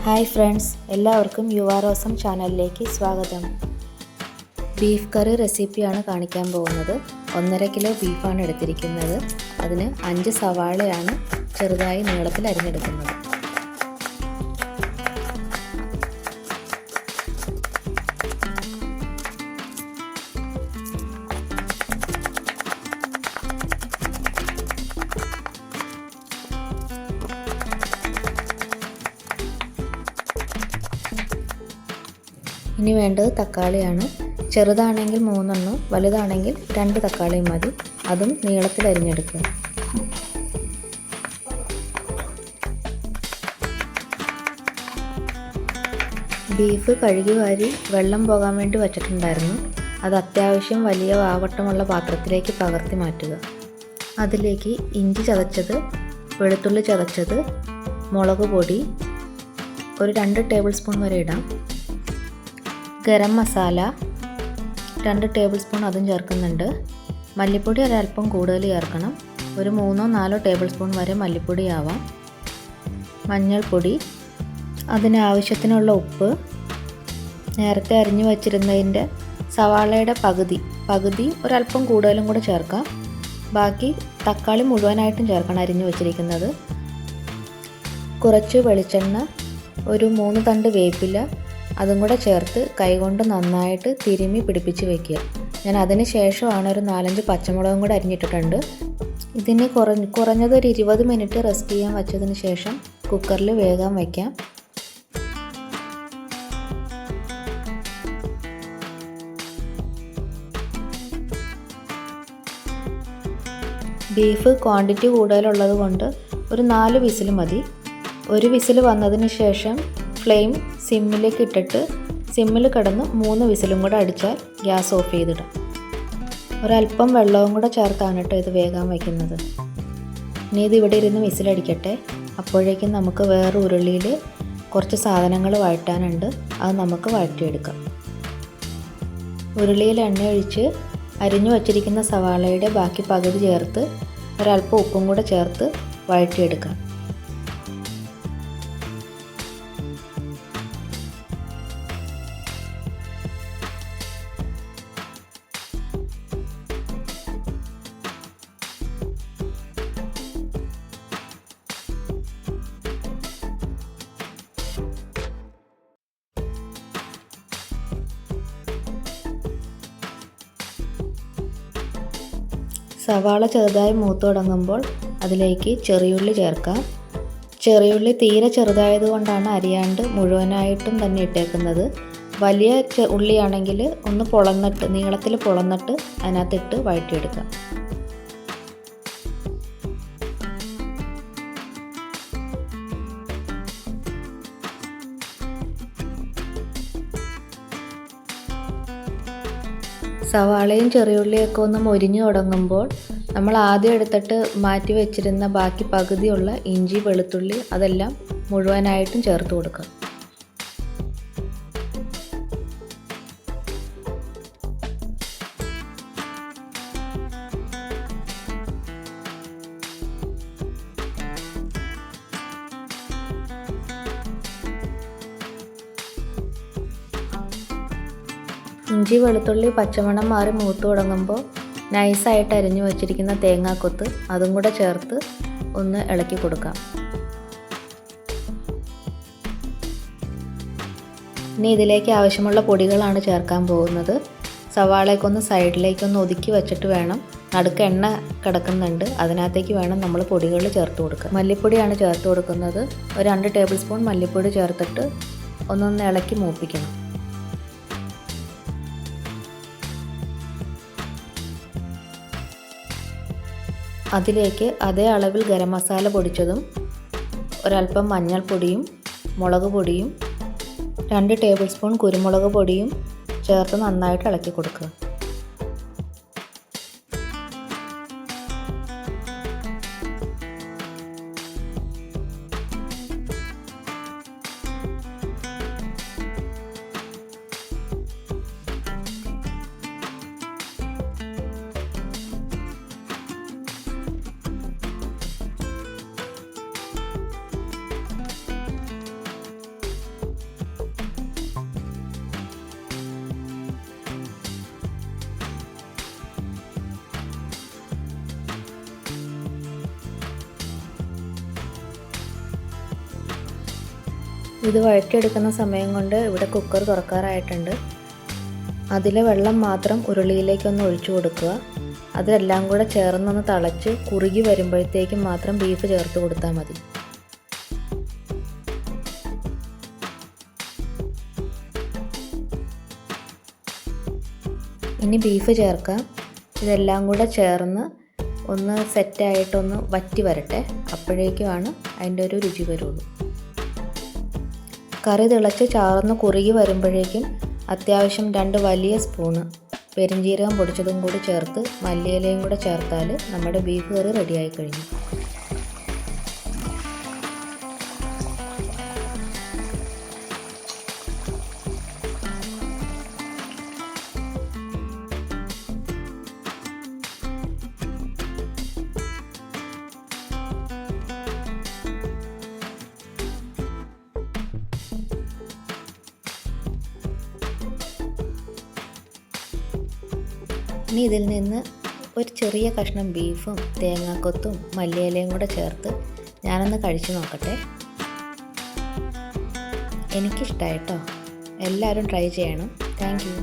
Hi friends, എല്ലാവർക്കും യുവാറോസം ചാനലിലേക്ക് സ്വാഗതം. ബീഫ് കറി റെസിപ്പിയാണ് കാണിക്കാൻ പോകുന്നത്. 1.5 കിലോ ബീഫാണ് എടുത്തിരിക്കുന്നത്. അതിന് 5 സവാളയാണ് ചെറുതായി നീളത്തിൽ അരിഞ്ഞെടുക്കുന്നത്. ഇനി വേണ്ടത് തക്കാളിയാണ്. ചെറുതാണെങ്കിൽ 3 എണ്ണം, വലുതാണെങ്കിൽ 2 തക്കാളിയും മതി. അതും നീളത്തിൽ അരിഞ്ഞെടുക്കുക. ബീഫ് കഴുകി വാരി വെള്ളം പോകാൻ വേണ്ടി വച്ചിട്ടുണ്ടായിരുന്നു. അത് അത്യാവശ്യം വലിയ വാവട്ടമുള്ള പാത്രത്തിലേക്ക് പകർത്തി മാറ്റുക. അതിലേക്ക് ഇഞ്ചി ചതച്ചത്, വെളുത്തുള്ളി ചതച്ചത്, മുളക് പൊടി ഒരു 2 ടേബിൾ സ്പൂൺ വരെ ഇടാം. ഗരം മസാല 2 ടേബിൾ സ്പൂൺ അതും ചേർക്കുന്നുണ്ട്. മല്ലിപ്പൊടി ഒരല്പം കൂടുതൽ ചേർക്കണം. ഒരു 3-4 ടേബിൾ സ്പൂൺ വരെ മല്ലിപ്പൊടി ആവാം. മഞ്ഞൾപ്പൊടി, അതിനാവശ്യത്തിനുള്ള ഉപ്പ്, നേരത്തെ അരിഞ്ഞു വച്ചിരുന്നതിൻ്റെ സവാളയുടെ പകുതി ഒരല്പം കൂടുതലും കൂടെ ചേർക്കാം. ബാക്കി തക്കാളി മുഴുവനായിട്ടും ചേർക്കണം അരിഞ്ഞു വച്ചിരിക്കുന്നത്. കുറച്ച് വെളിച്ചെണ്ണ, ഒരു 3 തണ്ട് വേപ്പില അതും കൂടെ ചേർത്ത് കൈകൊണ്ട് നന്നായിട്ട് തിരുമ്മി പിടിപ്പിച്ച് വയ്ക്കുക. ഞാൻ അതിന് ശേഷമാണ് ഒരു 4-5 പച്ചമുളകും കൂടെ അരിഞ്ഞിട്ടിട്ടുണ്ട്. ഇതിന് കുറഞ്ഞത് ഒരു 20 മിനിറ്റ് റെസ്റ്റ് ചെയ്യാൻ വച്ചതിന് ശേഷം കുക്കറിൽ വേഗം വയ്ക്കാം. ബീഫ് ക്വാണ്ടിറ്റി കൂടുതലുള്ളത് കൊണ്ട് ഒരു 4 വിസിൽ മതി. ഒരു വിസിൽ വന്നതിന് ശേഷം ഫ്ലെയിം സിമ്മിലേക്ക് ഇട്ടിട്ട് സിമ്മിൽ കിടന്ന് 3 വിസിലും കൂടെ അടിച്ചാൽ ഗ്യാസ് ഓഫ് ചെയ്തിടാം. ഒരല്പം വെള്ളവും കൂടെ ചേർത്താണ് കേട്ടോ ഇത് വേഗം വയ്ക്കുന്നത്. ഇനി ഇത് ഇവിടെ ഇരുന്ന് വിസിലടിക്കട്ടെ. അപ്പോഴേക്കും നമുക്ക് വേറെ ഉരുളിയിൽ കുറച്ച് സാധനങ്ങൾ വഴറ്റാനുണ്ട്. അത് നമുക്ക് വഴറ്റിയെടുക്കാം. ഉരുളിയിൽ എണ്ണ ഒഴിച്ച് അരിഞ്ഞു വച്ചിരിക്കുന്ന സവാളയുടെ ബാക്കി പകുതി ചേർത്ത് ഒരല്പം ഉപ്പും കൂടെ ചേർത്ത് വഴറ്റിയെടുക്കാം. സവാള ചെറുതായി മൂത്ത് തുടങ്ങുമ്പോൾ അതിലേക്ക് ചെറിയുള്ളി ചേർക്കാം. ചെറിയുള്ളി തീരെ ചെറുതായതുകൊണ്ടാണ് അരിയാണ്ട് മുഴുവനായിട്ടും തന്നെ ഇട്ടേക്കുന്നത്. വലിയ ഉള്ളിയാണെങ്കിൽ ഒന്ന് പൊളന്നിട്ട് നീളത്തിൽ പൊളന്നിട്ട് അതിനകത്തിട്ട് വഴറ്റിയെടുക്കാം. സവാളയും ചെറിയുള്ളിയൊക്കെ ഒന്ന് മൊരിഞ്ഞു തുടങ്ങുമ്പോൾ നമ്മൾ ആദ്യം എടുത്തിട്ട് മാറ്റി വെച്ചിരുന്ന ബാക്കി പകുതിയുള്ള ഇഞ്ചി വെളുത്തുള്ളി അതെല്ലാം മുഴുവനായിട്ടും ചേർത്ത് കൊടുക്കുക. ഇഞ്ചി വെളുത്തുള്ളി പച്ചമണം മാറി മൂത്ത് തുടങ്ങുമ്പോൾ നൈസായിട്ട് അരിഞ്ഞു വച്ചിരിക്കുന്ന തേങ്ങാക്കൊത്ത് അതും കൂടെ ചേർത്ത് ഒന്ന് ഇളക്കി കൊടുക്കാം. ഇനി ഇതിലേക്ക് ആവശ്യമുള്ള പൊടികളാണ് ചേർക്കാൻ പോകുന്നത്. സവാളയൊക്കൊന്ന് സൈഡിലേക്കൊന്ന് ഒതുക്കി വെച്ചിട്ട് വേണം, നടുക്ക് എണ്ണ കിടക്കുന്നുണ്ട്, അതിനകത്തേക്ക് വേണം നമ്മൾ പൊടികൾ ചേർത്ത് കൊടുക്കുക. മല്ലിപ്പൊടിയാണ് ചേർത്ത് കൊടുക്കുന്നത്. ഒരു 2 ടേബിൾ സ്പൂൺ മല്ലിപ്പൊടി ചേർത്തിട്ട് ഒന്നൊന്ന് ഇളക്കി മൂപ്പിക്കണം. അതിലേക്ക് അതേ അളവിൽ ഗരം മസാല പൊടിച്ചതും ഒരല്പം മഞ്ഞൾപ്പൊടിയും മുളക് പൊടിയും 2 ടേബിൾ സ്പൂൺ കുരുമുളക് പൊടിയും ചേർത്ത് നന്നായിട്ട് ഇളക്കി കൊടുക്കുക. ഇത് വഴറ്റിയെടുക്കുന്ന സമയം കൊണ്ട് ഇവിടെ കുക്കർ തുറക്കാറായിട്ടുണ്ട്. അതിലെ വെള്ളം മാത്രം ഉരുളിയിലേക്കൊന്ന് ഒഴിച്ചു കൊടുക്കുക. അതെല്ലാം കൂടെ ചേർന്നൊന്ന് തിളച്ച് കുറുകി വരുമ്പോഴത്തേക്കും മാത്രം ബീഫ് ചേർത്ത് കൊടുത്താൽ മതി. ഇനി ബീഫ് ചേർക്കാം. ഇതെല്ലാം കൂടെ ചേർന്ന് ഒന്ന് സെറ്റായിട്ടൊന്ന് വറ്റി വരട്ടെ. അപ്പോഴേക്കുമാണ് അതിൻ്റെ ഒരു രുചി വരുള്ളൂ. കറി തിളച്ച് ചാർന്ന് കുറുകി വരുമ്പോഴേക്കും അത്യാവശ്യം 2 വലിയ സ്പൂണ് പെരിഞ്ജീരകം പൊടിച്ചതും കൂടി ചേർത്ത് മല്ലിയിലയും കൂടെ ചേർത്താൽ നമ്മുടെ ബീഫ് കറി റെഡിയായി കഴിഞ്ഞു. ഇനി ഇതിൽ നിന്ന് ഒരു ചെറിയ കഷ്ണം ബീഫും തേങ്ങാക്കൊത്തും മല്ലിയിലയും കൂടെ ചേർത്ത് ഞാനൊന്ന് കഴിച്ചു നോക്കട്ടെ. എനിക്കിഷ്ടമായി കേട്ടോ. എല്ലാവരും ട്രൈ ചെയ്യണം. Thank you.